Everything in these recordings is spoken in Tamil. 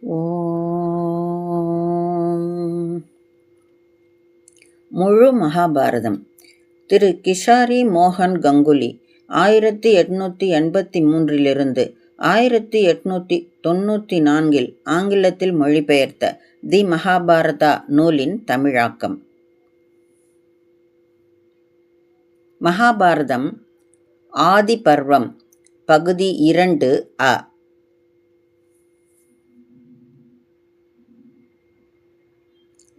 ஓம். முழு மகாபாரதம். திரு கிஷாரி மோகன் கங்குலி 1883 1894 ஆங்கிலத்தில் மொழிபெயர்த்த தி மகாபாரதா நூலின் தமிழாக்கம். மகாபாரதம் ஆதி பர்வம் பகுதி 2 அ.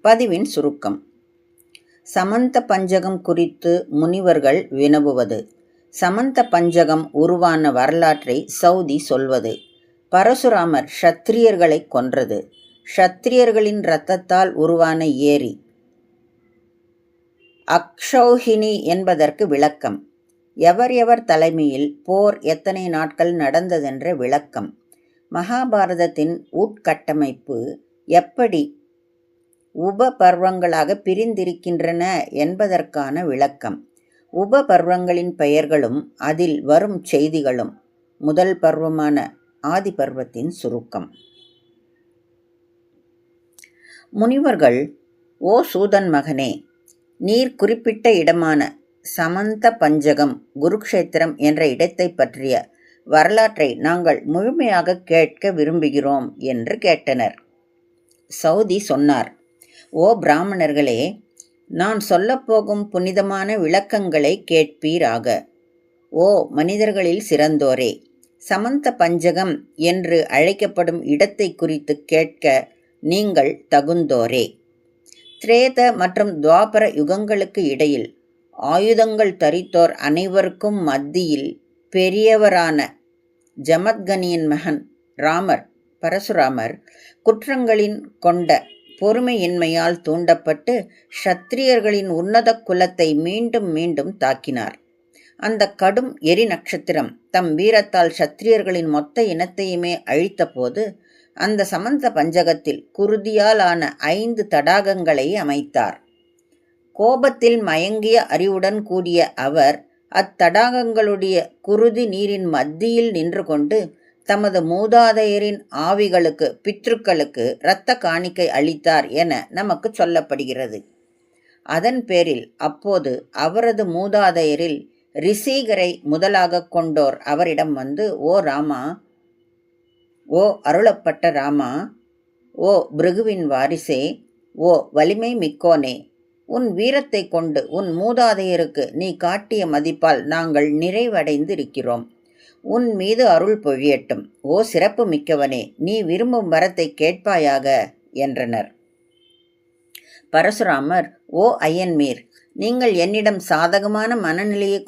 பதிவின் சுருக்கம். சமந்த பஞ்சகம் குறித்து முனிவர்கள் வினவுவது. சமந்த பஞ்சகம் உருவான வரலாற்றை சௌதி சொல்வது. பரசுராமர் க்ஷத்திரியர்களை கொன்றது. க்ஷத்திரியர்களின் இரத்தத்தால் உருவான ஏரி அக்ஷௌஹிணி என்பதற்கு விளக்கம். எவர் எவர் தலைமையில் போர் எத்தனை நாட்கள் நடந்ததென்ற விளக்கம். மகாபாரதத்தின் உட்கட்டமைப்பு எப்படி உப பர்வங்களாக பிரிந்திருக்கின்றன என்பதற்கான விளக்கம். உப பர்வங்களின் பெயர்களும் அதில் வரும் செய்திகளும். முதல் பர்வமான ஆதி பர்வத்தின் சுருக்கம். முனிவர்கள், ஓ சூதன் மகனே, நீர் குறிப்பிட்ட இடமான சமந்த பஞ்சகம் குருக்ஷேத்திரம் என்ற இடத்தை பற்றிய வரலாற்றை நாங்கள் முழுமையாக கேட்க விரும்புகிறோம் என்று கேட்டனர். சௌதி சொன்னார், ஓ பிராமணர்களே, நான் சொல்லப்போகும் புனிதமான விளக்கங்களை கேட்பீராக. ஓ மனிதர்களில் சிறந்தோரே, சமந்த பஞ்சகம் என்று அழைக்கப்படும் இடத்தை குறித்து கேட்க நீங்கள் தகுந்தோரே. திரேத மற்றும் துவாபர யுகங்களுக்கு இடையில் ஆயுதங்கள் தரித்தோர் அனைவருக்கும் மத்தியில் பெரியவரான ஜமத்கனியின் மகன் ராமர் பரசுராமர் குற்றங்களின் கொண்ட பொறுமையின்மையால் தூண்டப்பட்டு க்ஷத்திரியர்களின் உன்னத குலத்தை மீண்டும் மீண்டும் தாக்கினார். அந்த கடும் எரி நட்சத்திரம் தம் வீரத்தால் க்ஷத்திரியர்களின் மொத்த இனத்தையுமே அழித்த போது அந்த சமந்த பஞ்சகத்தில் குருதியால் ஆன 5 தடாகங்களை அமைத்தார். கோபத்தில் மயங்கிய அறிவுடன் கூடிய அவர் அத்தடாகங்களுடைய குருதி நீரின் மத்தியில் நின்று கொண்டு தமது மூதாதையரின் ஆவிகளுக்கு பித்ருக்களுக்கு இரத்த காணிக்கை அளித்தார் என நமக்கு சொல்லப்படுகிறது. அதன் பேரில் அப்போது அவரது மூதாதையரில் ரிஷிகரை முதலாக கொண்டோர் அவரிடம் வந்து, ஓ ராமா, ஓ அருளப்பட்ட ராமா, ஓ பிருகுவின் வாரிசே, ஓ வலிமை மிக்கோனே, உன் வீரத்தை கொண்டு உன் மூதாதையருக்கு நீ காட்டிய மதிப்பால் நாங்கள் நிறைவடைந்திருக்கிறோம். உன் மீது அருள் பொழியட்டும். ஓ சிறப்பு மிக்கவனே, நீ விரும்பும் வரத்தை கேட்பாயாக என்றனர். பரசுராமர், ஓ அயன்மீர், நீங்கள் என்னிடம் சாதகமான மனநிலையை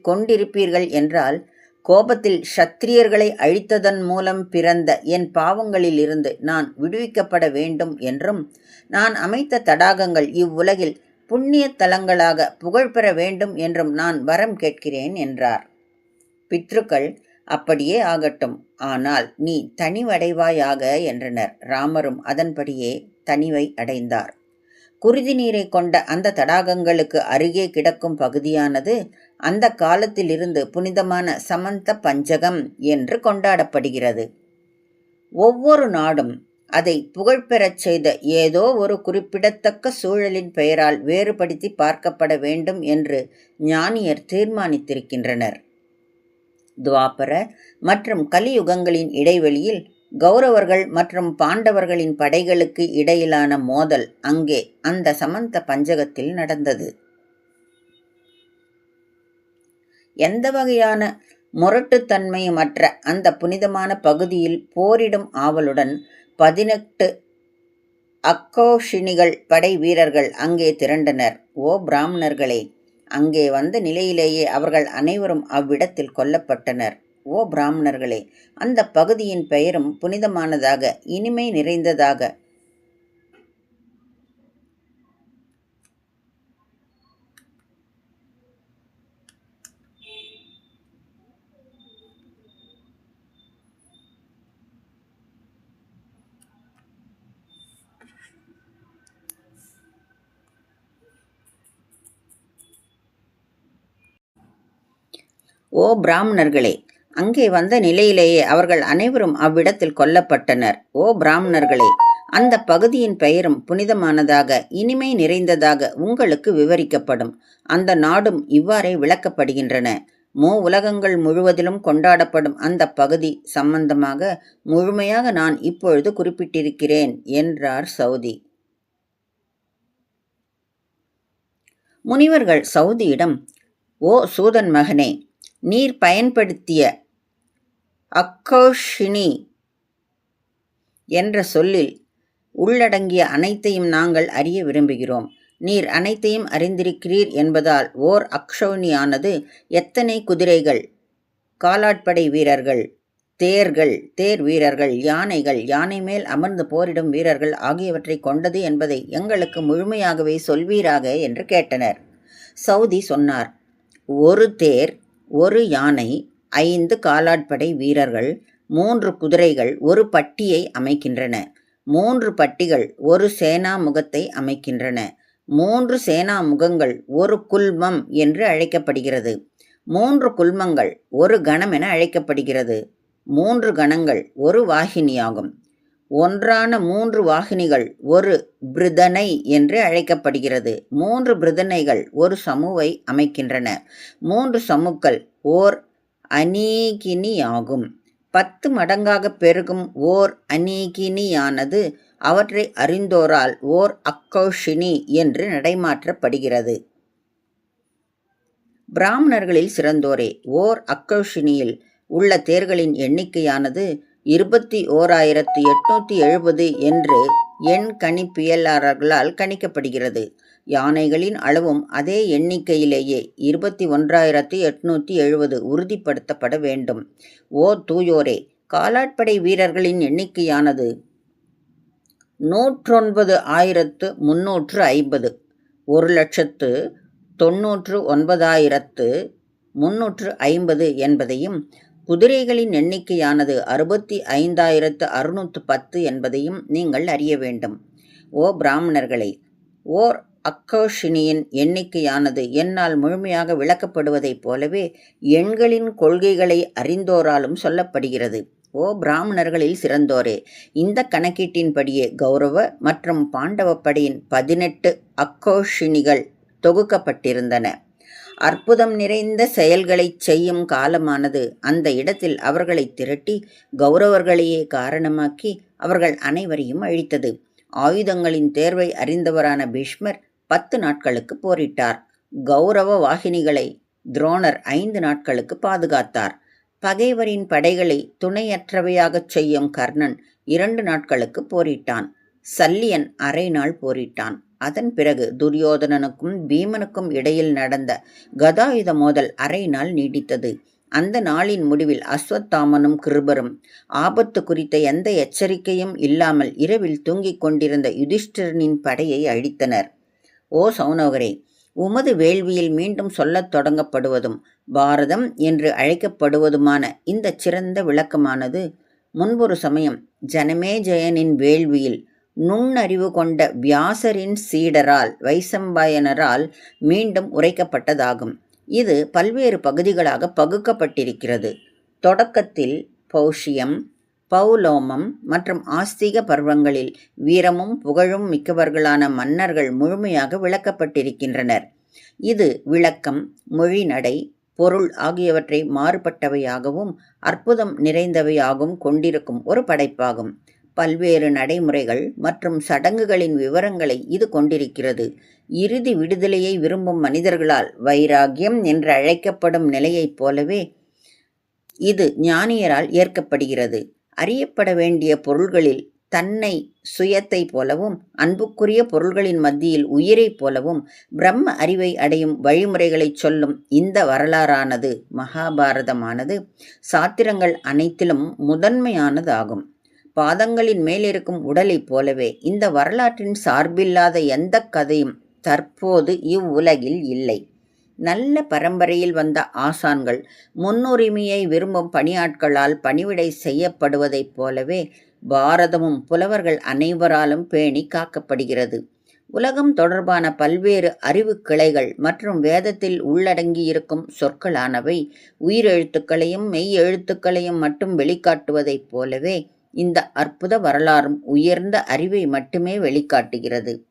கொண்டிருப்பீர்கள் என்றால் கோபத்தில் க்ஷத்திரியர்களை அழித்ததன் மூலம் பிறந்த என் பாவங்களிலிருந்து நான் விடுவிக்கப்பட வேண்டும் என்றும் நான் அமைத்த தடாகங்கள் இவ்வுலகில் புண்ணிய தலங்களாக புகழ்பெற வேண்டும் என்றும் நான் வரம் கேட்கிறேன் என்றார். பித்ருக்கள், அப்படியே ஆகட்டும், ஆனால் நீ தனிவடைவாயாக என்றனர். ராமரும் அதன்படியே தனிவை அடைந்தார். குருதி நீரை கொண்ட அந்த தடாகங்களுக்கு அருகே கிடக்கும் பகுதியானது அந்த காலத்திலிருந்து புனிதமான சமந்த பஞ்சகம் என்று கொண்டாடப்படுகிறது. ஒவ்வொரு நாடும் அதை புகழ்பெறச் செய்த ஏதோ ஒரு குறிப்பிடத்தக்க சூழலின் பெயரால் வேறுபடுத்தி பார்க்கப்பட வேண்டும் என்று ஞானியர் தீர்மானித்திருக்கின்றனர். துவாபர மற்றும் கலியுகங்களின் இடைவெளியில் கௌரவர்கள் மற்றும் பாண்டவர்களின் படைகளுக்கு இடையிலான மோதல் அங்கே அந்த சமந்த பஞ்சகத்தில் நடந்தது. எந்த வகையான முரட்டுத்தன்மையுமற்ற அந்த புனிதமான பகுதியில் போரிடும் ஆவலுடன் 18 அக்கௌஷினிகள் படை வீரர்கள் அங்கே திரண்டனர். ஓ பிராமணர்களே, அங்கே வந்த நிலையிலேயே அவர்கள் அனைவரும் அவ்விடத்தில் கொல்லப்பட்டனர். ஓ பிராமணர்களே, அந்த பகுதியின் பெயரும் புனிதமானதாக இனிமை நிறைந்ததாக ஓ பிராமணர்களே, அங்கே வந்த நிலையிலேயே அவர்கள் அனைவரும் அவ்விடத்தில் கொல்லப்பட்டனர். ஓ பிராமணர்களே, அந்த பகுதியின் பெயரும் புனிதமானதாக இனிமை நிறைந்ததாக உங்களுக்கு விவரிக்கப்படும். அந்த நாடும் இவ்வாறே விளக்கப்படுகின்றன. உலகங்கள் முழுவதிலும் கொண்டாடப்படும் அந்த பகுதி சம்பந்தமாக முழுமையாக நான் இப்பொழுது குறிப்பிட்டிருக்கிறேன் என்றார் சௌதி. முனிவர்கள் சௌதியிடம், ஓ சூதன் மகனே, நீர் பயன்படுத்திய அக்கௌஷினி என்ற சொல்லில் உள்ளடங்கிய அனைத்தையும் நாங்கள் அறிய விரும்புகிறோம். நீர் அனைத்தையும் அறிந்திருக்கிறீர் என்பதால் ஓர் அக்ஷௌனியானது எத்தனை குதிரைகள், காலாட்படை வீரர்கள், தேர்கள், தேர் வீரர்கள், யானைகள், யானை மேல் அமர்ந்து போரிடும் வீரர்கள் ஆகியவற்றை கொண்டது என்பதை எங்களுக்கு முழுமையாகவே சொல்வீராக என்று கேட்டனர். சௌதி சொன்னார், ஒரு தேர், ஒரு யானை, 5 காலாட்படை வீரர்கள், 3 குதிரைகள் ஒரு பட்டியை அமைக்கின்றன. 3 பட்டிகள் ஒரு சேனா முகத்தை அமைக்கின்றன. 3 சேனா முகங்கள் ஒரு குல்மம் என்று அழைக்கப்படுகிறது. 3 குல்மங்கள் ஒரு கணம் என அழைக்கப்படுகிறது. 3 கணங்கள் ஒரு வாகினியாகும். ஒன்றான 3 வாகினிகள் ஒரு பிருதனை என்று அழைக்கப்படுகிறது. 3 பிருதனைகள் ஒரு சமுவை அமைக்கின்றன. 3 சமுக்கள் ஓர் அநீகினியாகும். 10 மடங்காக பெருகும் ஓர் அநீகினியானது அவற்றை அறிந்தோரால் ஓர் அக்கௌஷினி என்று நடைமாற்றப்படுகிறது. பிராமணர்களில் சிறந்தோரே, ஓர் அக்கௌஷினியில் உள்ள தேர்களின் எண்ணிக்கையானது 21,870 என்று எண் கணிப்பியலாளர்களால் கணிக்கப்படுகிறது. யானைகளின் அளவும் அதே எண்ணிக்கையிலேயே 21,870 உறுதிப்படுத்தப்பட வேண்டும். ஓ தூயோரே, காலாட்படை வீரர்களின் எண்ணிக்கையானது 109,350, 1,99,350 என்பதையும், குதிரைகளின் எண்ணிக்கையானது 65,610 என்பதையும் நீங்கள் அறிய வேண்டும். ஓ பிராமணர்களே, ஓர் அக்கௌஷினியின் எண்ணிக்கையானது என்னால் முழுமையாக விளக்கப்படுவதைப் போலவே எண்களின் கொள்கைகளை அறிந்தோராலும் சொல்லப்படுகிறது. ஓ பிராமணர்களில் சிறந்தோரே, இந்த கணக்கீட்டின்படியே கௌரவ மற்றும் பாண்டவ படையின் 18 அக்கௌஷினிகள் தொகுக்கப்பட்டிருந்தன. அற்புதம் நிறைந்த செயல்களைச் செய்யும் காலமானது அந்த இடத்தில் அவர்களை திரட்டி கௌரவர்களையே காரணமாக்கி அவர்கள் அனைவரையும் அழித்தது. ஆயுதங்களின் தேர்வை அறிந்தவரான பீஷ்மர் 10 நாட்களுக்கு போரிட்டார். கௌரவ வாகினிகளை துரோணர் 5 நாட்களுக்கு பாதுகாத்தார். பகைவரின் படைகளை துணையற்றவையாகச் செய்யும் கர்ணன் 2 நாட்களுக்கு போரிட்டான். சல்லியன் அரை நாள் போரிட்டான். அதன் பிறகு துரியோதனனுக்கும் பீமனுக்கும் இடையில் நடந்த கதாயுத மோதல் அரை நாள் நீடித்தது. அந்த நாளின் முடிவில் அஸ்வத்தாமனும் கிருபரும் ஆபத்து குறித்த எந்த எச்சரிக்கையும் இல்லாமல் இரவில் தூங்கிக் கொண்டிருந்த யுதிஷ்டிரனின் படையை அழித்தனர். ஓ சௌனகரே, உமது வேள்வியில் மீண்டும் சொல்லத் தொடங்கப்படுவதும் பாரதம் என்று அழைக்கப்படுவதுமான இந்த சிறந்த விளக்கமானது முன்பொரு சமயம் ஜனமேஜயனின் வேள்வியில் நுண்ணறிவு கொண்ட வியாசரின் சீடரால் வைசம்பாயனரால் மீண்டும் உரைக்கப்பட்டதாகும். இது பல்வேறு பகுதிகளாக பகுக்கப்பட்டிருக்கிறது. தொடக்கத்தில் பௌஷ்யம், பௌலோமம் மற்றும் ஆஸ்திக பர்வங்களில் வீரமும் புகழும் மிக்கவர்களான மன்னர்கள் முழுமையாக விளக்கப்பட்டிருக்கின்றனர். இது விளக்கம், மொழிநடை, பொருள் ஆகியவற்றை மாறுபட்டவையாகவும் அற்புதம் நிறைந்தவையாகவும் கொண்டிருக்கும் ஒரு படைப்பாகும். பல்வேறு நடைமுறைகள் மற்றும் சடங்குகளின் விவரங்களை இது கொண்டிருக்கிறது. இறுதி விடுதலையை விரும்பும் மனிதர்களால் வைராகியம் என்று அழைக்கப்படும் நிலையைப் போலவே இது ஞானியரால் ஏற்கப்படுகிறது. அறியப்பட வேண்டிய பொருள்களில் தன்னை சுயத்தை போலவும், அன்புக்குரிய பொருள்களின் மத்தியில் உயிரைப் போலவும் பிரம்ம அறிவை அடையும் வழிமுறைகளைச் சொல்லும் இந்த வரலாறானது, மகாபாரதமானது, சாத்திரங்கள் அனைத்திலும் முதன்மையானதாகும். பாதங்களின் மேலிருக்கும் உடலைப் போலவே இந்த வரலாற்றின் சார்பில்லாத எந்த கதையும் தற்போது இவ்வுலகில் இல்லை. நல்ல பரம்பரையில் வந்த ஆசான்கள் முன்னுரிமையை விரும்பும் பணியாட்களால் பணிவிடை செய்யப்படுவதைப் போலவே பாரதமும் புலவர்கள் அனைவராலும் பேணி காக்கப்படுகிறது. உலகம் தொடர்பான பல்வேறு அறிவு கிளைகள் மற்றும் வேதத்தில் உள்ளடங்கியிருக்கும் சொற்களானவை உயிரெழுத்துக்களையும் மெய் எழுத்துக்களையும் மட்டும் வெளிக்காட்டுவதைப் போலவே இந்த அற்புத வரலாறும் உயர்ந்த அறிவை மட்டுமே வெளிக்காட்டுகிறது.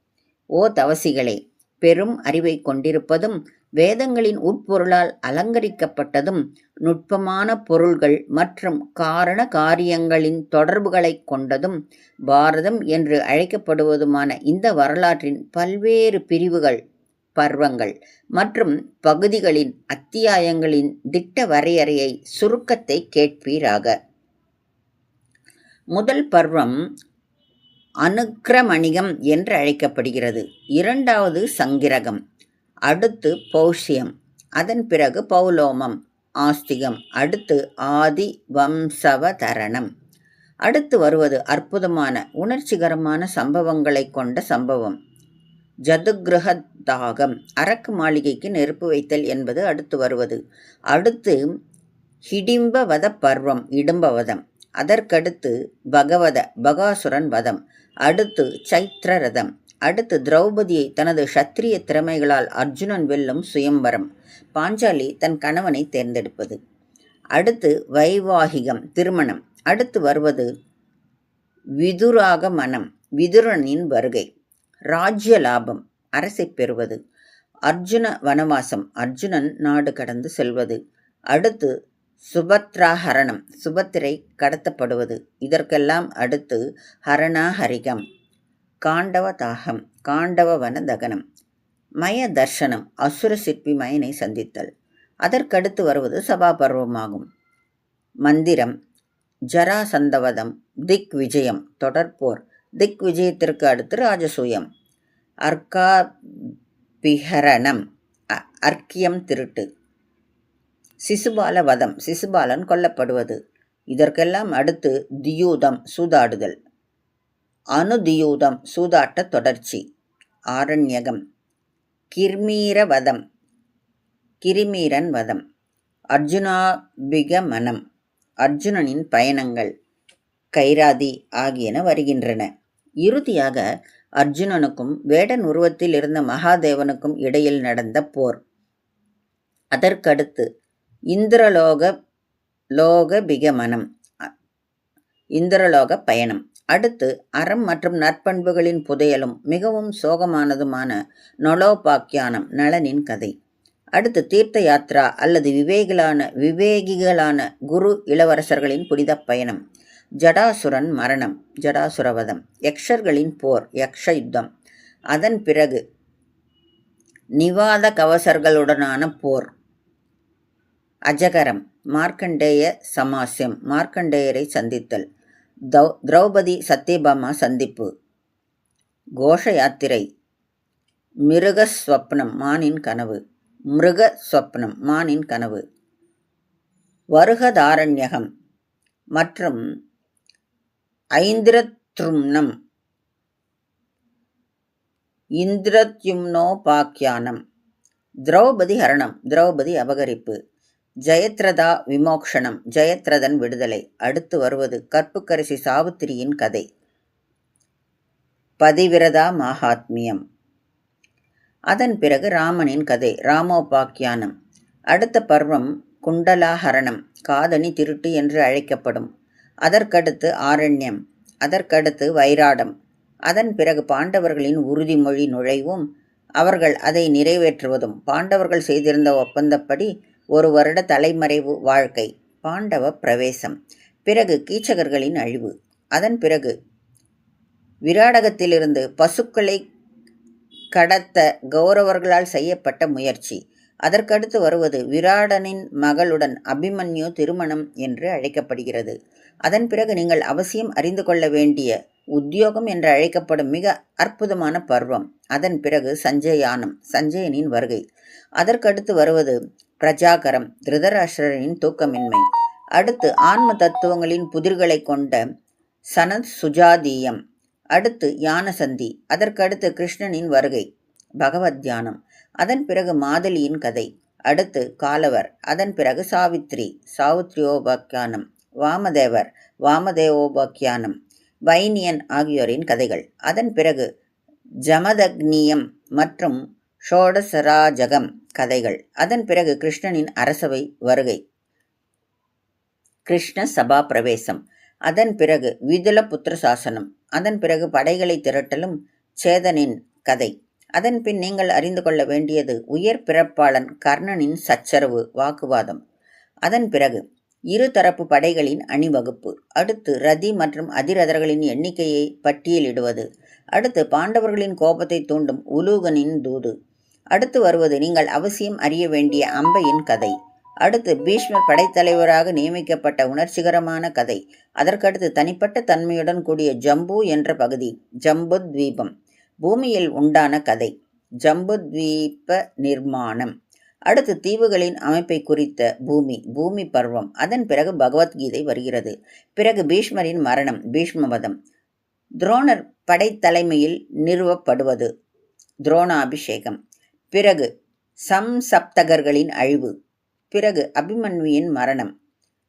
ஓ தவசிகளே, பெரும் அறிவை கொண்டிருப்பதும் வேதங்களின் உட்பொருளால் அலங்கரிக்கப்பட்டதும் நுட்பமான பொருள்கள் மற்றும் காரண காரியங்களின் தொடர்புகளைக் கொண்டதும் பாரதம் என்று அழைக்கப்படுவதுமான இந்த வரலாற்றின் பல்வேறு பிரிவுகள், பர்வங்கள் மற்றும் பகுதிகளின் அத்தியாயங்களின் திட்ட வரையறையை சுருக்கத்தை கேட்பீராக. முதல் பர்வம் அனுக்கிரமணிகம் என்று அழைக்கப்படுகிறது. இரண்டாவது சங்கிரகம், அடுத்து பௌஷ்யம், அதன் பிறகு பௌலோமம், ஆஸ்திகம், அடுத்து ஆதி வம்சவதரணம். அடுத்து வருவது அற்புதமான உணர்ச்சிகரமான சம்பவங்களை கொண்ட சம்பவம், ஜதுகிரகதாகம், அரக்கு மாளிகைக்கு நெருப்பு வைத்தல் என்பது அடுத்து வருவது. அடுத்து ஹிடிம்பவத பர்வம், இடும்பவதம். அதற்கடுத்து பகவத, பகாசுரன் வதம். அடுத்து சைத்ரரதம். அடுத்து திரௌபதியை தனது க்ஷத்திரிய திறமைகளால் அர்ஜுனன் வெல்லும் சுயம்பரம், பாஞ்சாலி தன் கணவனை தேர்ந்தெடுப்பது. அடுத்து வைவாகிகம், திருமணம். அடுத்து வருவது விதுராகமனம், விதுரனின் வருகை. ராஜ்ய லாபம், அரசை பெறுவது. அர்ஜுன வனவாசம், அர்ஜுனன் நாடு கடந்து செல்வது. அடுத்து சுபத்ராஹரணம், சுபத்திரை கடத்தப்படுவது. இதற்கெல்லாம் அடுத்து ஹரணாஹரிகம், காண்டவ தாகம், காண்டவ வன தகனம். மய தர்சனம், அசுர சிற்பி மயனை சந்தித்தல். அதற்கடுத்து வருவது சபாபர்வமாகும். மந்திரம், ஜராசந்தவதம், திக் விஜயம், தொடர்போர். திக் விஜயத்திற்கு அடுத்து ராஜசூயம், அர்க்காபிஹரணம், அர்க்கியம், திருட்டு. சிசுபால வதம், சிசுபாலன் கொல்லப்படுவது. இதற்கெல்லாம் அடுத்து தியூதம், சூதாடுதல். அனுதியூதம், சூதாட்ட தொடர்ச்சி. ஆரண்யகம், கிர்மீரவதம், கிரிமீரன் வதம். அர்ஜுனாபிகமனம், அர்ஜுனனின் பயணங்கள். கைராதி ஆகியன வருகின்றன. இறுதியாக அர்ஜுனனுக்கும் வேடன் உருவத்தில் இருந்த மகாதேவனுக்கும் இடையில் நடந்த போர். அதற்கடுத்து இந்திரலோகபிகமனம், இந்திரலோக பயணம். அடுத்து அறம் மற்றும் நற்பண்புகளின் புதையலும் மிகவும் சோகமானதுமான நொலோபாக்கியானம், நளனின் கதை. அடுத்து தீர்த்த யாத்ரா அல்லது விவேகிகளான குரு இளவரசர்களின் புனித பயணம். ஜடாசுரன் மரணம், ஜடாசுரவதம். யக்ஷர்களின் போர், யக்ஷ யுத்தம். அதன் பிறகு நிவாத கவசர்களுடனான போர். அஜகரம், மார்க்கண்டேய சமாஸ்யம், மார்க்கண்டேயரை சந்தித்தல். திரௌபதி சத்யபாமா சந்திப்பு. கோஷ யாத்திரை, மிருகஸ்வப்னம், மானின் கனவு, மிருகஸ்வப்னம், மானின் கனவு. வருகதாரண்யகம் மற்றும் ஐந்திரத்ரும்னம், இந்திரத்யும்னோபாக்கியானம். திரௌபதி ஹரணம், திரௌபதி அபகரிப்பு. ஜெயத்ரதா விமோக்ஷனம், ஜெயத்ரதன் விடுதலை. அடுத்து வருவது கற்புக்கரசி சாவித்திரியின் கதை, பதிவிரதா மாஹாத்மியம். அதன் பிறகு ராமனின் கதை, ராமோபாக்கியானம். அடுத்த பர்வம் குண்டலாஹரணம், காதணி திருட்டு என்று அழைக்கப்படும். அதற்கடுத்து ஆரண்யம், அதற்கடுத்து வைராடம். அதன் பிறகு பாண்டவர்களின் உறுதிமொழி நுழைவும் அவர்கள் அதை நிறைவேற்றுவதும். பாண்டவர்கள் செய்திருந்த ஒப்பந்தப்படி 1 வருட தலைமறைவு வாழ்க்கை, பாண்டவ பிரவேசம். பிறகு கீச்சகர்களின் அழிவு. அதன் பிறகு விராடகத்திலிருந்து பசுக்களை கடத்த கௌரவர்களால் செய்யப்பட்ட முயற்சி. அதற்கடுத்து வருவது விராடனின் மகளுடன் அபிமன்யு திருமணம் என்று அழைக்கப்படுகிறது. அதன் பிறகு நீங்கள் அவசியம் அறிந்து கொள்ள வேண்டிய உத்தியோகம் என்று அழைக்கப்படும் மிக அற்புதமான பர்வம். அதன் பிறகு சஞ்சயானம், சஞ்சயனின் வருகை. அதற்கடுத்து வருவது பிரஜாகரம், திருதராஷ்டிரரின் தூக்கமின்மை. அடுத்து ஆன்ம தத்துவங்களின் புதிர்களை கொண்ட சனத் சுஜாதீயம். அடுத்து யானசந்தி. அதற்கடுத்து கிருஷ்ணனின் வருகை, பகவத் தியானம். அதன் பிறகு மாதலியின் கதை. அடுத்து காலவர். அதன் பிறகு சாவித்ரி, சாவித்ரியோபாக்கியானம். வாமதேவர், வாமதேவோபாக்கியானம். வைனியன் ஆகியோரின் கதைகள். அதன் பிறகு ஜமதக்னியம் மற்றும் ஷோடசராஜகம் கதைகள். அதன் பிறகு கிருஷ்ணனின் அரசவை வருகை, கிருஷ்ண சபா பிரவேசம். அதன் பிறகு விதுல புத்திர சாசனம். அதன் பிறகு படைகளை திரட்டலும் சேதனின் கதை. அதன் பின் நீங்கள் அறிந்து கொள்ள வேண்டியது உயர் பிறப்பாளன் கர்ணனின் சச்சரவு வாக்குவாதம். அதன் பிறகு இருதரப்பு படைகளின் அணிவகுப்பு. அடுத்து ரதி மற்றும் அதிரதர்களின் எண்ணிக்கையை பட்டியலிடுவது. அடுத்து பாண்டவர்களின் கோபத்தை தூண்டும் உலூகனின் தூது. அடுத்து வருவது நீங்கள் அவசியம் அறிய வேண்டிய அம்பையின் கதை. அடுத்து பீஷ்மர் படைத்தலைவராக நியமிக்கப்பட்ட உணர்ச்சிகரமான கதை. அதற்கடுத்து தனிப்பட்ட தன்மையுடன் கூடிய ஜம்பு என்ற பகுதி, ஜம்புத்வீபம், பூமியில் உண்டான கதை, ஜம்புத்வீப நிர்மாணம். அடுத்து தீவுகளின் அமைப்பை குறித்த பூமி பர்வம். அதன் பிறகு பகவத்கீதை வருகிறது. பிறகு பீஷ்மரின் மரணம், பீஷ்மவதம், துரோணர் படைத்தலைமையில் நிறுவப்படுவது, துரோணாபிஷேகம். பிறகு சம்சப்தகர்களின் அழிவு. பிறகு அபிமன்யுவின் மரணம்.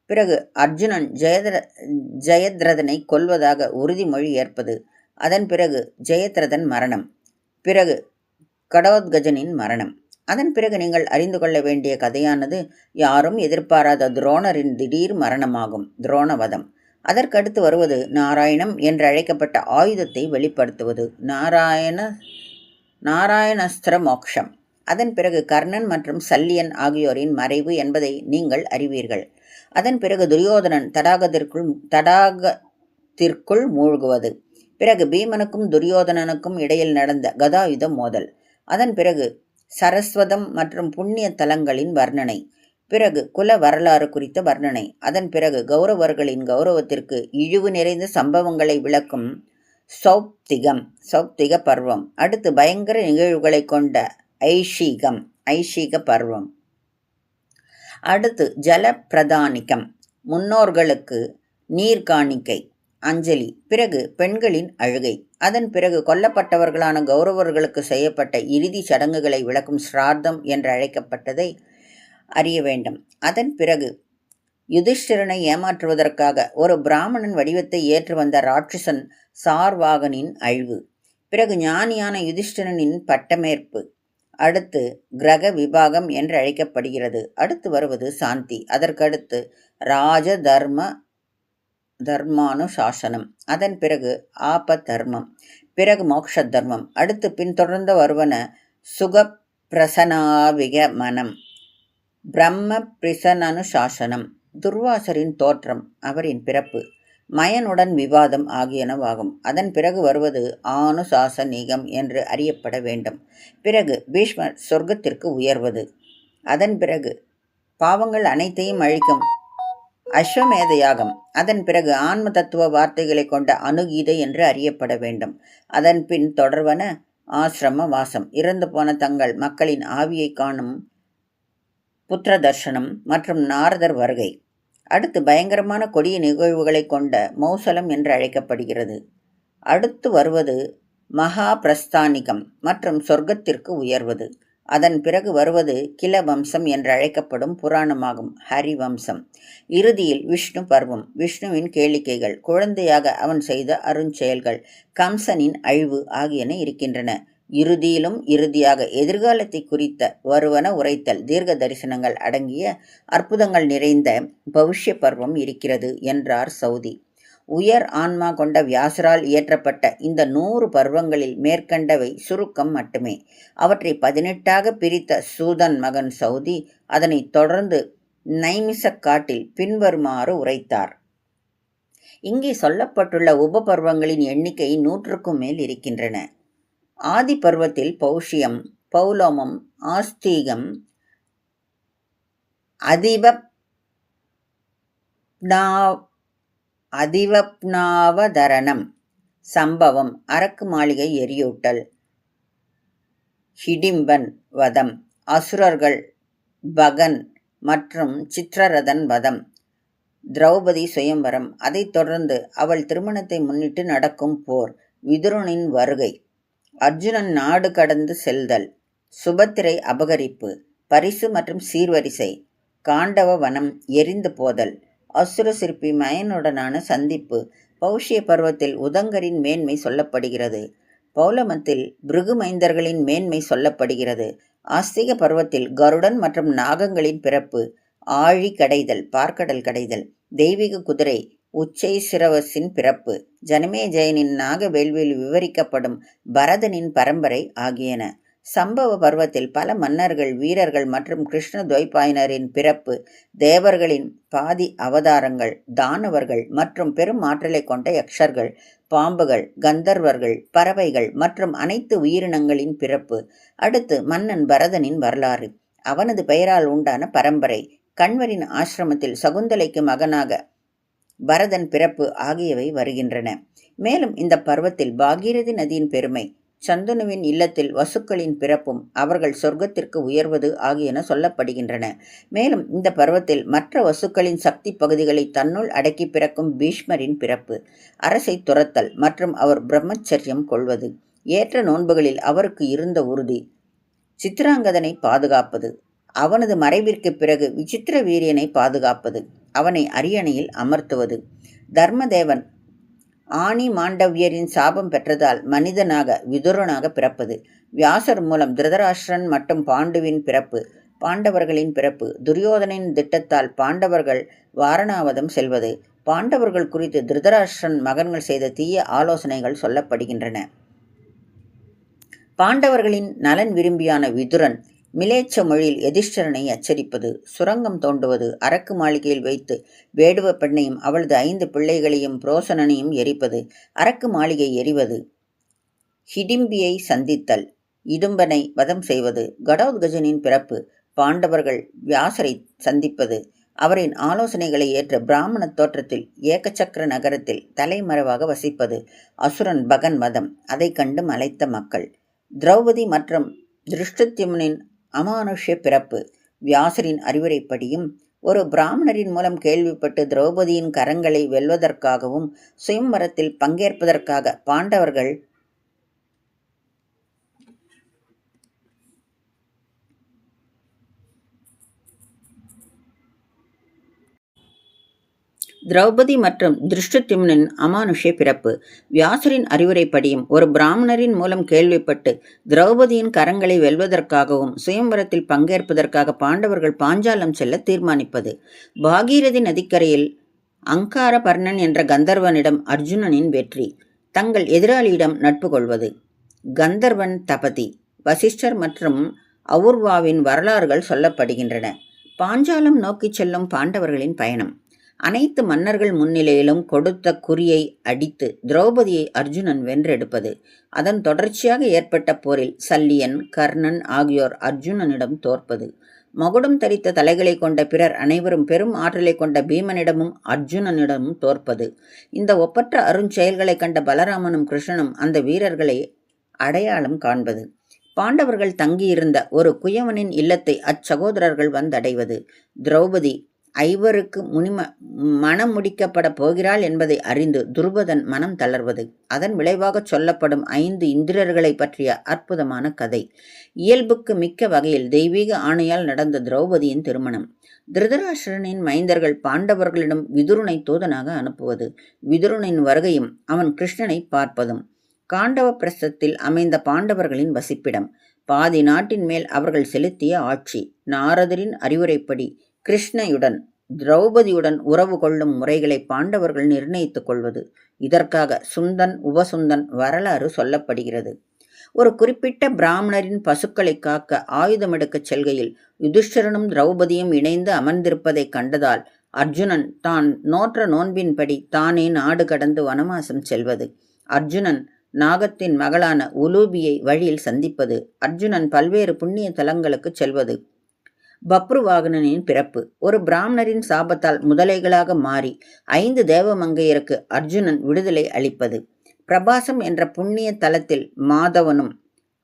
பிறகு அர்ஜுனன் ஜெயத்ரதனை கொல்வதாக உறுதிமொழி ஏற்பது. அதன் பிறகு ஜெயத்ரதன் மரணம். பிறகு கடோத்கஜனின் மரணம். அதன் பிறகு நீங்கள் அறிந்து கொள்ள வேண்டிய கதையானது யாரும் எதிர்பாராத துரோணரின் திடீர் மரணமாகும், துரோணவதம். அதற்கடுத்து வருவது நாராயணம் என்று அழைக்கப்பட்ட ஆயுதத்தை வெளிப்படுத்துவது, நாராயணஸ்திர மோக்ஷம். அதன் பிறகு கர்ணன் மற்றும் சல்லியன் ஆகியோரின் மறைவு என்பதை நீங்கள் அறிவீர்கள். அதன் பிறகு துரியோதனன் தடாகத்திற்குள் மூழ்குவது. பிறகு பீமனுக்கும் துரியோதனனுக்கும் இடையில் நடந்த கதாயுத மோதல். அதன் பிறகு சரஸ்வதம் மற்றும் புண்ணிய தலங்களின் வர்ணனை. பிறகு குல வரலாறு குறித்த வர்ணனை. அதன் பிறகு கௌரவர்களின் கௌரவத்திற்கு இழிவு நிறைந்த சம்பவங்களை விளக்கும் சௌப்திக பர்வம். அடுத்து பயங்கர நிகழ்வுகளை கொண்ட ஐஷீக பர்வம். அடுத்து ஜல பிரதானிக்கம், முன்னோர்களுக்கு நீர் காணிக்கை, அஞ்சலி. பிறகு பெண்களின் அழுகை. அதன் பிறகு கொல்லப்பட்டவர்களான கௌரவர்களுக்கு செய்யப்பட்ட இறுதி சடங்குகளை விளக்கும் ஸ்ரார்த்தம் என்று அழைக்கப்பட்டதை அறிய வேண்டும். அதன் பிறகு யுதிஷ்டிரனை ஏமாற்றுவதற்காக ஒரு பிராமணன் வடிவத்தை ஏற்று வந்த ராட்சசன் சார்வாகனின் அழிவு. பிறகு ஞானியான யுதிஷ்டிரனின் பட்டமேற்பு. அடுத்து கிரக விபாகம் என்று அழைக்கப்படுகிறது. அடுத்து வருவது சாந்தி. அதற்கடுத்து ராஜ தர்மானுசாசனம். அதன் பிறகு ஆப தர்மம். பிறகு மோக்ஷ தர்மம். அடுத்து பின்தொடர்ந்து வருவன சுகப்பிரசனாவிகமனம், பிரம்ம பிரிசனனுசாசனம், துர்வாசரின் தோற்றம், அவரின் பிறப்பு, மயனுடன் விவாதம் ஆகியனவாகும். அதன் பிறகு வருவது ஆனுசாசனிகம் என்று அறியப்பட வேண்டும். பிறகு பீஷ்மர் சொர்க்கத்திற்கு உயர்வது. அதன் பிறகு பாவங்கள் அனைத்தையும் அழிக்கும் அஸ்வமேத யாகம். அதன் பிறகு ஆன்ம தத்துவ வார்த்தைகளை கொண்ட அணுகீதை என்று அறியப்பட வேண்டும். அதன் பின் தொடர்வன ஆசிரம வாசம், இறந்து போன தங்கள் மக்களின் ஆவியை காணும் புத்திர தர்சனம் மற்றும் நாரதர் வருகை. அடுத்து பயங்கரமான கொடிய நிகழ்வுகளை கொண்ட மௌசலம் என்று அழைக்கப்படுகிறது. அடுத்து வருவது மகா பிரஸ்தானிகம் மற்றும் சொர்க்கத்திற்கு உயர்வது. அதன் பிறகு வருவது கில வம்சம் என்று அழைக்கப்படும் புராணமாகும், ஹரிவம்சம். இறுதியில் விஷ்ணு பர்வம், விஷ்ணுவின் கேளிக்கைகள், குழந்தையாக அவன் செய்த அருஞ்செயல்கள், கம்சனின் அழிவு ஆகியன இருக்கின்றன. இறுதியிலும் இறுதியாக எதிர்காலத்தை குறித்த வருவன உரைத்தல், தீர்க்க தரிசனங்கள் அடங்கிய அற்புதங்கள் நிறைந்த பவிஷ்ய பர்வம் இருக்கிறது என்றார் சௌதி. உயர் ஆன்மா கொண்ட வியாசரால் இயற்றப்பட்ட இந்த 100 பர்வங்களில் மேற்கண்டவை சுருக்கம் மட்டுமே. அவற்றை 18ஆக பிரித்த சூதன் மகன் சௌதி அதனை தொடர்ந்து நைமிசக்காட்டில் பின்வருமாறு உரைத்தார். இங்கே சொல்லப்பட்டுள்ள உபபர்வங்களின் எண்ணிக்கை 100க்கும் மேல் இருக்கின்றன. ஆதி பர்வத்தில் பௌஷ்யம், பௌலோமம், ஆஸ்தீகம், அதிவப்னாவதரணம், சம்பவம், அரக்கு மாளிகை எரியூட்டல், ஹிடிம்பன் வதம், அசுரர்கள் பகன் மற்றும் சித்திரரதன் வதம், திரௌபதி சுயம்வரம், அதைத் தொடர்ந்து அவள் திருமணத்தை முன்னிட்டு நடக்கும் போர், விதுரனின் வருகை, அர்ஜுனன் நாடு கடந்து செல்தல், சுபத்திரை அபகரிப்பு, பரிசு மற்றும் சீர்வரிசை, காண்டவ வனம் எரிந்து போதல், அசுர சிற்பி மயனுடனான சந்திப்பு, பௌஷ்ய பருவத்தில் உதங்கரின் மேன்மை சொல்லப்படுகிறது. பௌலமத்தில் பிருகுமைந்தர்களின் மேன்மை சொல்லப்படுகிறது. ஆஸ்திக பருவத்தில் கருடன் மற்றும் நாகங்களின் பிறப்பு, ஆழி கடைதல், பார்க்கடல் கடைதல், தெய்வீக குதிரை உச்சைசிரவசின் பிறப்பு, ஜனமேஜயனின் நாக வேள்வியில் விவரிக்கப்படும் பரதனின் பரம்பரை ஆகியன. சம்பவ பருவத்தில் பல மன்னர்கள், வீரர்கள் மற்றும் கிருஷ்ண துவைபாயனரின் பிறப்பு, தேவர்களின் பாதி அவதாரங்கள், தானவர்கள் மற்றும் பெரும் ஆற்றலை கொண்ட யக்ஷர்கள், பாம்புகள், கந்தர்வர்கள், பறவைகள் மற்றும் அனைத்து உயிரினங்களின் பிறப்பு. அடுத்து மன்னன் பரதனின் வரலாறு, அவனது பெயரால் உண்டான பரம்பரை, கண்வரின் ஆசிரமத்தில் சகுந்தலைக்கு மகனாக பரதன் பிறப்பு ஆகியவை வருகின்றன. மேலும் இந்த பருவத்தில் பாகீரதி நதியின் பெருமை, சந்தனுவின் இல்லத்தில் வசுக்களின் பிறப்பும் அவர்கள் சொர்க்கத்திற்கு உயர்வது ஆகியன சொல்லப்படுகின்றன. மேலும் இந்த பருவத்தில் மற்ற வசுக்களின் சக்தி பகுதிகளை தன்னுள் அடக்கி பிறக்கும் பீஷ்மரின் பிறப்பு, அரசை துரத்தல் மற்றும் அவர் பிரம்மச்சரியம் கொள்வது, ஏற்ற நோன்புகளில் அவருக்கு இருந்த உறுதி, சித்திராங்கதனை பாதுகாப்பது, அவனது மறைவிற்கு பிறகு விசித்திர வீரியனை பாதுகாப்பது, அவனை அரியணையில் அமர்த்துவது, தர்மதேவன் ஆணி மாண்டவியரின் சாபம் பெற்றதால் மனிதனாக விதுரனாக பிறப்பது, வியாசர் மூலம் திருதராஷ்டிரன் மற்றும் பாண்டுவின் பிறப்பு, பாண்டவர்களின் பிறப்பு, துரியோதனின் திட்டத்தால் பாண்டவர்கள் வாரணாவதம் செல்வது, பாண்டவர்கள் குறித்து திருதராஷ்டிரன் மகன்கள் செய்த தீய ஆலோசனைகள் சொல்லப்படுகின்றன. பாண்டவர்களின் நலன் விரும்பியான விதுரன் மிலேச்ச மொழியில் யுதிஷ்டிரனை எச்சரிப்பது, சுரங்கம் தோண்டுவது, அரக்கு மாளிகையில் வைத்து வேடுவ பெண்ணையும் அவளது 5 பிள்ளைகளையும் புரோசனனையும் எரிப்பது, அரக்கு மாளிகை எரிவது, ஹிடிம்பியை சந்தித்தல், இடும்பனை வதம் செய்வது, கடோத்கஜனின் பிறப்பு, பாண்டவர்கள் வியாசரை சந்திப்பது, அவரின் ஆலோசனைகளை ஏற்ற பிராமண தோற்றத்தில் ஏகச்சக்கர நகரத்தில் தலைமறைவாக வசிப்பது, அசுரன் பகன் வதம், அதை கண்டு மலைத்த மக்கள், திரௌபதி மற்றும் திருஷ்டத்யும்னின் அமானுஷ்ய பிறப்பு, வியாசரின் அறிவுரைப்படியும் ஒரு பிராமணரின் மூலம் கேள்விப்பட்டு திரௌபதியின் கரங்களை வெல்வதற்காகவும் சுயம்வரத்தில் பங்கேற்பதற்காக பாண்டவர்கள் திரௌபதி மற்றும் திருஷ்டத்யும்னின் அமானுஷ்ய பிறப்பு, வியாசரின் அறிவுரைப்படியும் ஒரு பிராமணரின் மூலம் கேள்விப்பட்டு திரௌபதியின் கரங்களை வெல்வதற்காகவும் சுயம்வரத்தில் பங்கேற்பதற்காக பாண்டவர்கள் பாஞ்சாலம் செல்ல தீர்மானிப்பது, பாகீரதி நதிக்கரையில் அங்காரபர்ணன் என்ற கந்தர்வனிடம் அர்ஜுனனின் வெற்றி, தங்கள் எதிராளியிடம் நட்பு கொள்வது, கந்தர்வன் தபதி, வசிஷ்டர் மற்றும் அவுர்வாவின் வரலாறுகள் சொல்லப்படுகின்றன. பாஞ்சாலம் நோக்கிச் செல்லும் பாண்டவர்களின் பயணம், அனைத்து மன்னர்கள் முன்னிலையிலும் கொடுத்த குறியை அடித்து திரௌபதியை அர்ஜுனன் வென்றெடுப்பது, அதன் தொடர்ச்சியாக ஏற்பட்ட போரில் சல்லியன், கர்ணன் ஆகியோர் அர்ஜுனனிடம் தோற்பது, மகுடம் தரித்த தலைகளை கொண்ட பிறர் அனைவரும் பெரும் ஆற்றலை கொண்ட பீமனிடமும் அர்ஜுனனிடமும் தோற்பது, இந்த ஒப்பற்ற அருஞ்செயல்களை கண்ட பலராமனும் கிருஷ்ணனும் அந்த வீரர்களை அடையாளம் காண்பது, பாண்டவர்கள் தங்கியிருந்த ஒரு குயவனின் இல்லத்தை அச்சகோதரர்கள் வந்தடைவது, திரௌபதி ஐவருக்கு மனம் முடிக்கப்பட போகிறாள் என்பதை அறிந்து துருபதன் மனம் தளர்வது, அதன் விளைவாக சொல்லப்படும் 5 இந்திரர்களை பற்றிய அற்புதமான கதை, இயல்புக்கு மிக்க வகையில் தெய்வீக ஆணையால் நடந்த திரௌபதியின் திருமணம், திருதராஷ்டிரனின் மைந்தர்கள் பாண்டவர்களிடம் விதுரனை தூதனாக அனுப்புவது, விதுரனின் வருகையும் அவன் கிருஷ்ணனை பார்ப்பதும், காண்டவ பிரஸ்தத்தில் அமைந்த பாண்டவர்களின் வசிப்பிடம், பாதி நாட்டின் மேல் அவர்கள் செலுத்திய ஆட்சி, நாரதரின் அறிவுரைப்படி கிருஷ்ணையுடன் திரௌபதியுடன் உறவு கொள்ளும் முறைகளை பாண்டவர்கள் நிர்ணயித்துக் கொள்வது, இதற்காக சுந்தன் உபசுந்தன் வரலாறு சொல்லப்படுகிறது. ஒரு குறிப்பிட்ட பிராமணரின் பசுக்களை காக்க ஆயுதமெடுக்கச் செல்கையில் யுதிஷ்டிரனும் திரௌபதியும் இணைந்து அமர்ந்திருப்பதைக் கண்டதால் அர்ஜுனன் தான் நோற்ற நோன்பின்படி தானே நாடு கடந்து வனவாசம் செல்வது, அர்ஜுனன் நாகத்தின் மகளான உலூபியை வழியில் சந்திப்பது, அர்ஜுனன் பல்வேறு புண்ணிய தலங்களுக்கு செல்வது, பப்ருவாகனனின் பிறப்பு, ஒரு பிராமணரின் சாபத்தால் முதலைகளாக மாறி 5 தேவமங்கையருக்கு அர்ஜுனன் விடுதலை அளிப்பது, பிரபாசம் என்ற புண்ணிய தலத்தில் மாதவனும்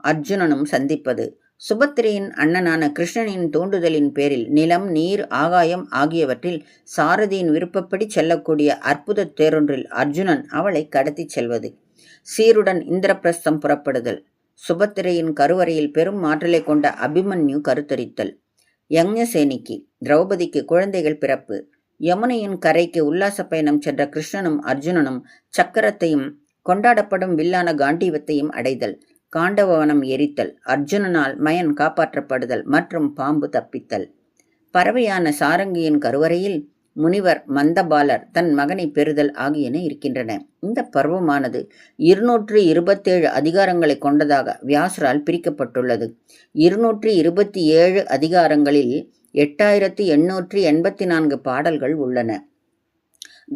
அர்ஜுனனும் சந்திப்பது, சுபத்திரையின் அண்ணனான கிருஷ்ணனின் தூண்டுதலின் பேரில் நிலம், நீர், ஆகாயம் ஆகியவற்றில் சாரதியின் விருப்பப்படி செல்லக்கூடிய அற்புத தேரொன்றில் அர்ஜுனன் அவளை கடத்திச் செல்வது, சீருடன் இந்திரபிரஸ்தம் புறப்படுதல், சுபத்திரையின் கருவறையில் பெரும் ஆற்றலை கொண்ட அபிமன்யு கருத்தரித்தல், யக்ஞசேனிக்கு திரௌபதிக்கு குழந்தைகள் பிறப்பு, யமுனையின் கரைக்கு உல்லாச பயணம் சென்ற கிருஷ்ணனும் அர்ஜுனனும் சக்கரத்தையும் கொண்டாடப்படும் வில்லான காண்டீவத்தையும் அடைதல், காண்டவவனம் எரித்தல், அர்ஜுனனால் மயன் காப்பாற்றப்படுதல் மற்றும் பாம்பு தப்பித்தல். பறவையான சாரங்கியின் கருவறையில் முனிவர் மந்தபாலர் தன் மகனை பெறுதல் ஆகியன இருக்கின்றன. இந்த பருவமானது 227 அதிகாரங்களை கொண்டதாக வியாசரால் பிரிக்கப்பட்டுள்ளது. 227 அதிகாரங்களில் 8884 பாடல்கள் உள்ளன.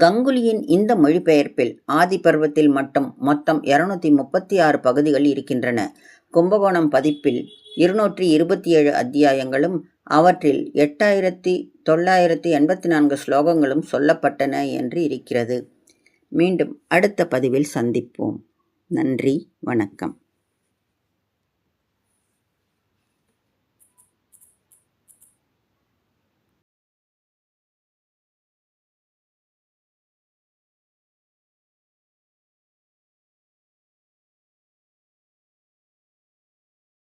கங்குலியின் இந்த மொழிபெயர்ப்பில் ஆதி பருவத்தில் மட்டும் மொத்தம் 236 பகுதிகள் இருக்கின்றன. கும்பகோணம் பதிப்பில் 227 அத்தியாயங்களும் அவற்றில் 8984 ஸ்லோகங்களும் சொல்லப்பட்டன என்று இருக்கிறது. மீண்டும் அடுத்த பதிவில் சந்திப்போம். நன்றி, வணக்கம்.